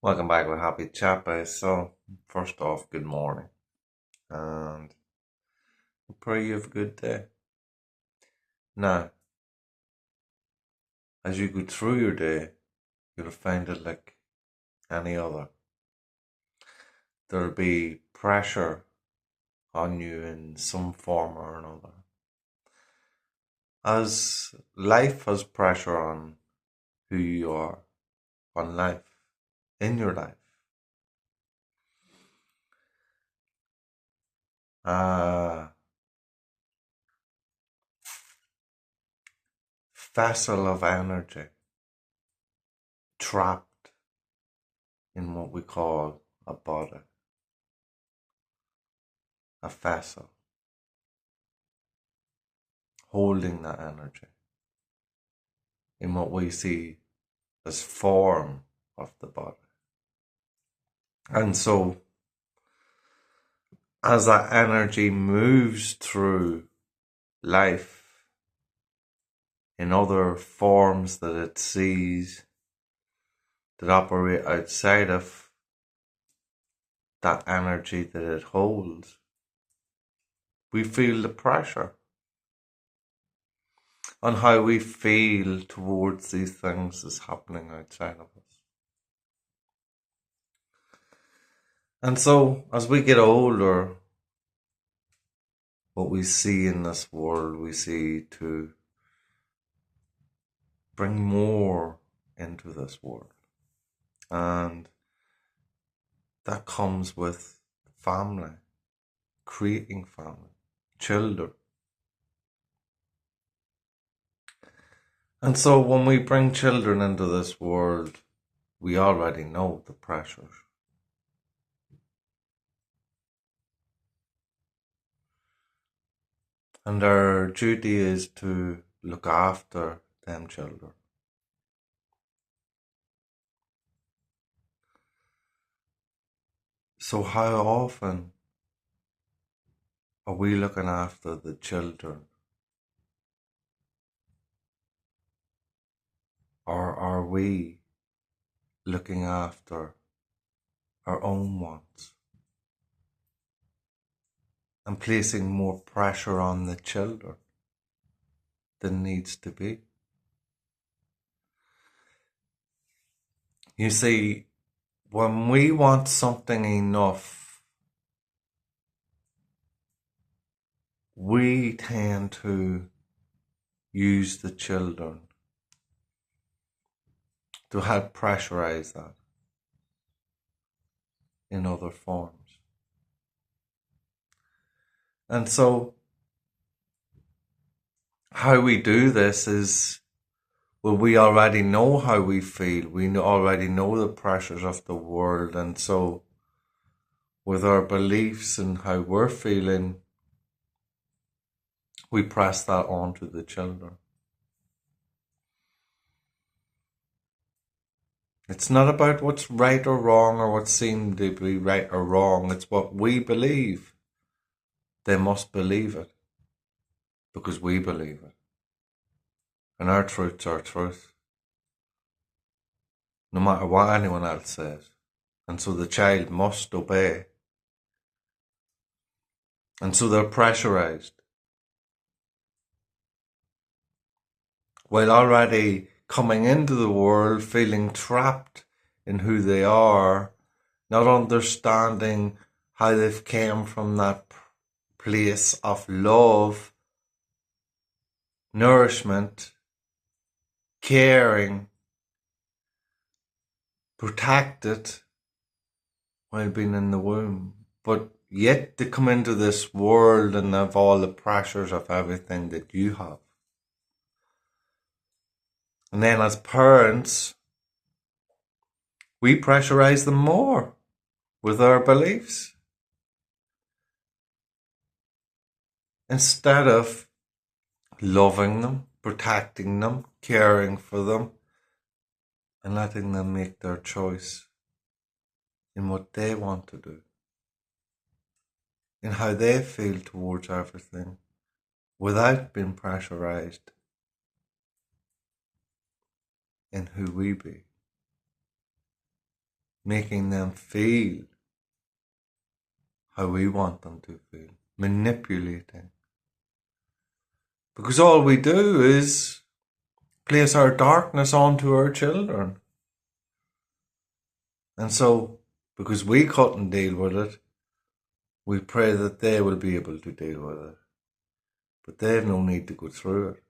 Welcome back to Happy Chat, guys. So, first off, good morning, and I pray you have a good day. Now, as you go through your day, you'll find it like any other. There'll be pressure on you in some form or another. As life has pressure on who you are, on life, in your life. A vessel of energy trapped in what we call a body, a vessel, holding that energy in what we see as form of the body. And so, as that energy moves through life in other forms that it sees that operate outside of that energy that it holds, we feel the pressure on how we feel towards these things that's happening outside of us. And so, as we get older, what we see in this world, we see to bring more into this world. And that comes with family, creating family, children. And so when we bring children into this world, we already know the pressures. And our duty is to look after them children. So how often are we looking after the children? Or are we looking after our own wants and placing more pressure on the children than needs to be? You see, when we want something enough, we tend to use the children to help pressurize that in other forms. And so, how we do this is, well, we already know how we feel. We already know the pressures of the world. And so, with our beliefs and how we're feeling, we press that onto the children. It's not about what's right or wrong or what seemed to be right or wrong. It's what we believe. They must believe it because we believe it. And our truth's our truth, no matter what anyone else says. And so the child must obey. And so they're pressurized. While already coming into the world feeling trapped in who they are, not understanding how they've came from that place of love, nourishment, caring, protected while being in the womb. But yet to come into this world and have all the pressures of everything that you have. And then as parents, we pressurize them more with our beliefs. Instead of loving them, protecting them, caring for them, and letting them make their choice in what they want to do, in how they feel towards everything, without being pressurized in who we be. making them feel how we want them to feel, manipulating. Because all we do is place our darkness onto our children. And so, because we couldn't deal with it, we pray that they will be able to deal with it. But they have no need to go through it.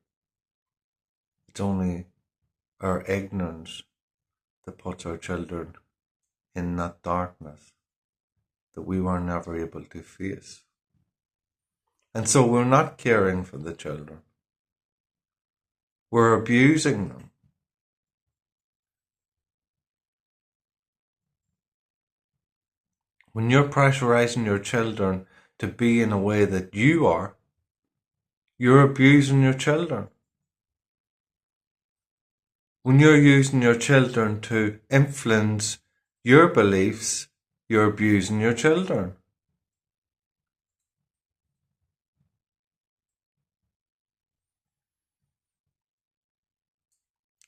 It's only our ignorance that puts our children in that darkness that we were never able to face. And so we're not caring for the children. We're abusing them. When you're pressurizing your children to be in a way that you are, you're abusing your children. When you're using your children to influence your beliefs, you're abusing your children.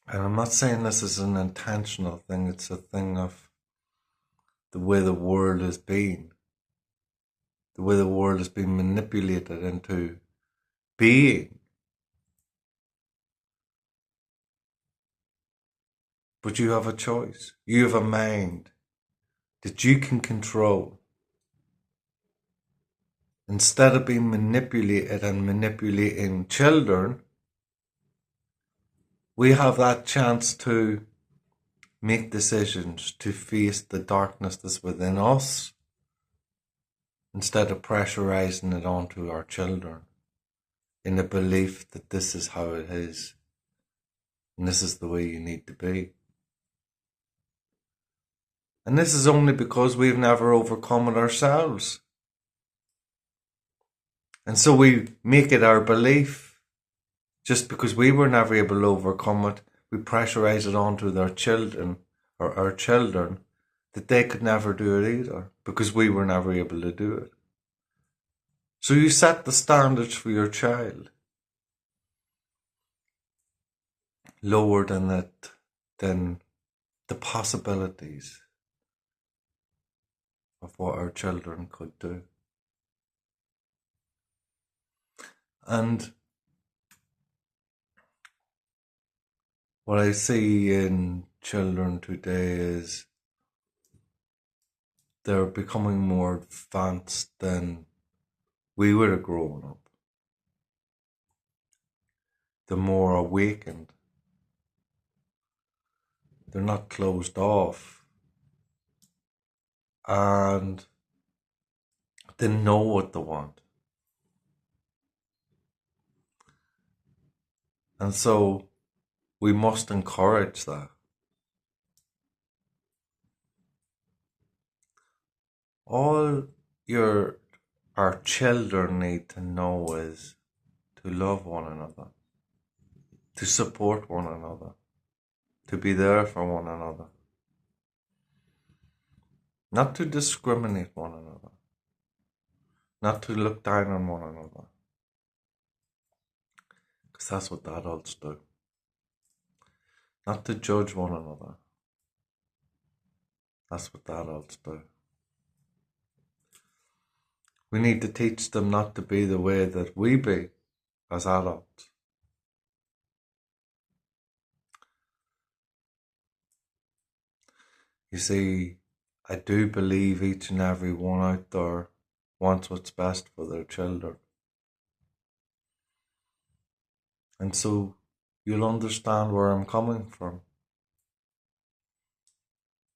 And I'm not saying this is an intentional thing, it's a thing of the way the world has been. The way the world has been manipulated into being. But you have a choice. You have a mind that you can control. Instead of being manipulated and manipulating children, we have that chance to make decisions to face the darkness that's within us instead of pressurizing it onto our children in the belief that this is how it is and this is the way you need to be. And this is only because we've never overcome it ourselves. And so we make it our belief. Just because we were never able to overcome it, we pressurize it onto their children or our children that they could never do it either because we were never able to do it. So you set the standards for your child lower than the possibilities of what our children could do. And what I see in children today is they're becoming more advanced than we would have grown up. They're more awakened. They're not closed off. And they know what they want. And so we must encourage that. All our children need to know is to love one another, to support one another, to be there for one another, not to discriminate one another, not to look down on one another, because that's what the adults do, not to judge one another, that's what the adults do. We need to teach them not to be the way that we be as adults. You see, I do believe each and every one out there wants what's best for their children. And so you'll understand where I'm coming from.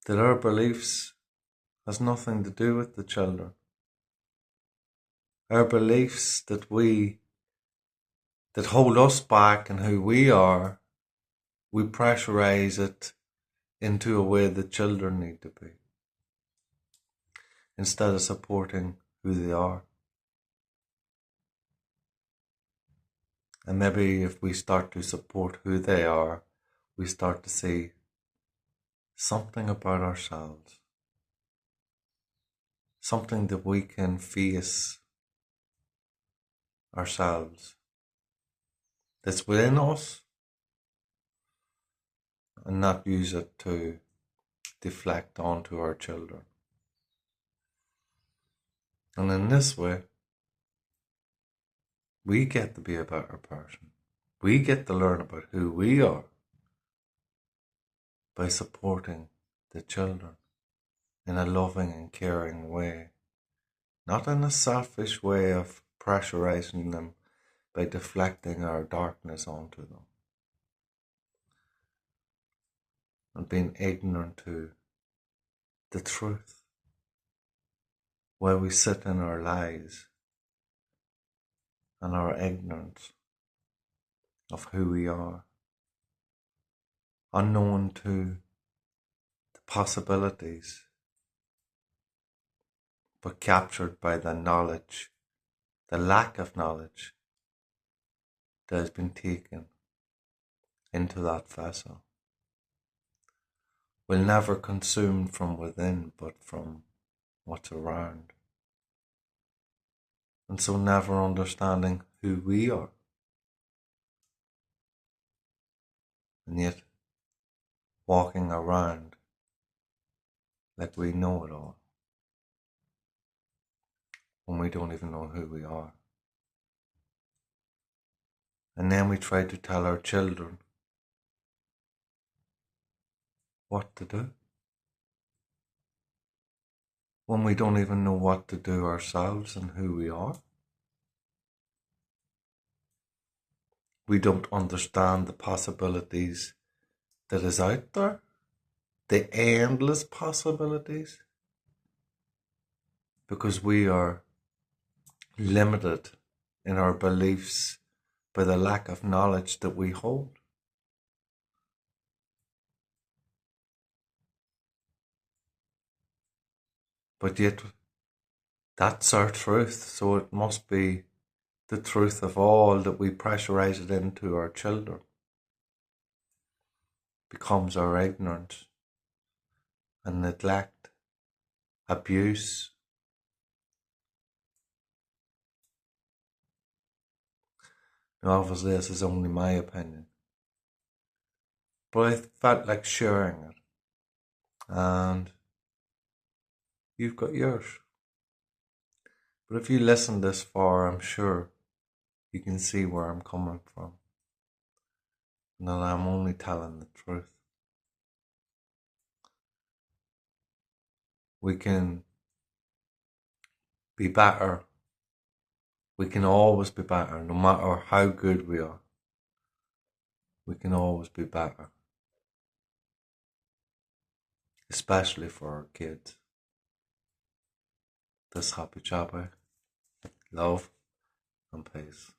That our beliefs has nothing to do with the children. Our beliefs that hold us back and who we are, we pressurize it into a way that children need to be, instead of supporting who they are. And maybe if we start to support who they are, we start to see something about ourselves, something that we can face ourselves that's within us and not use it to deflect onto our children. And in this way, we get to be a better person. We get to learn about who we are by supporting the children in a loving and caring way, not in a selfish way of pressurizing them by deflecting our darkness onto them and being ignorant to the truth where we sit in our lies and our ignorance of who we are, unknown to the possibilities, but captured by the knowledge, the lack of knowledge that has been taken into that vessel. Will never consume from within, but from what's around. And so never understanding who we are. And yet walking around like we know it all, when we don't even know who we are. And then we try to tell our children what to do, when we don't even know what to do ourselves and who we are. We don't understand the possibilities that is out there, the endless possibilities, because we are limited in our beliefs by the lack of knowledge that we hold. But yet, that's our truth, so it must be the truth of all that we pressurize it into our children. Becomes our ignorance and neglect, abuse. Now, obviously, this is only my opinion, but I felt like sharing it, and you've got yours. But if you listen this far, I'm sure you can see where I'm coming from, and that I'm only telling the truth. We can be better. We can always be better, no matter how good we are. We can always be better, especially for our kids. This Happy Chapper, love and peace.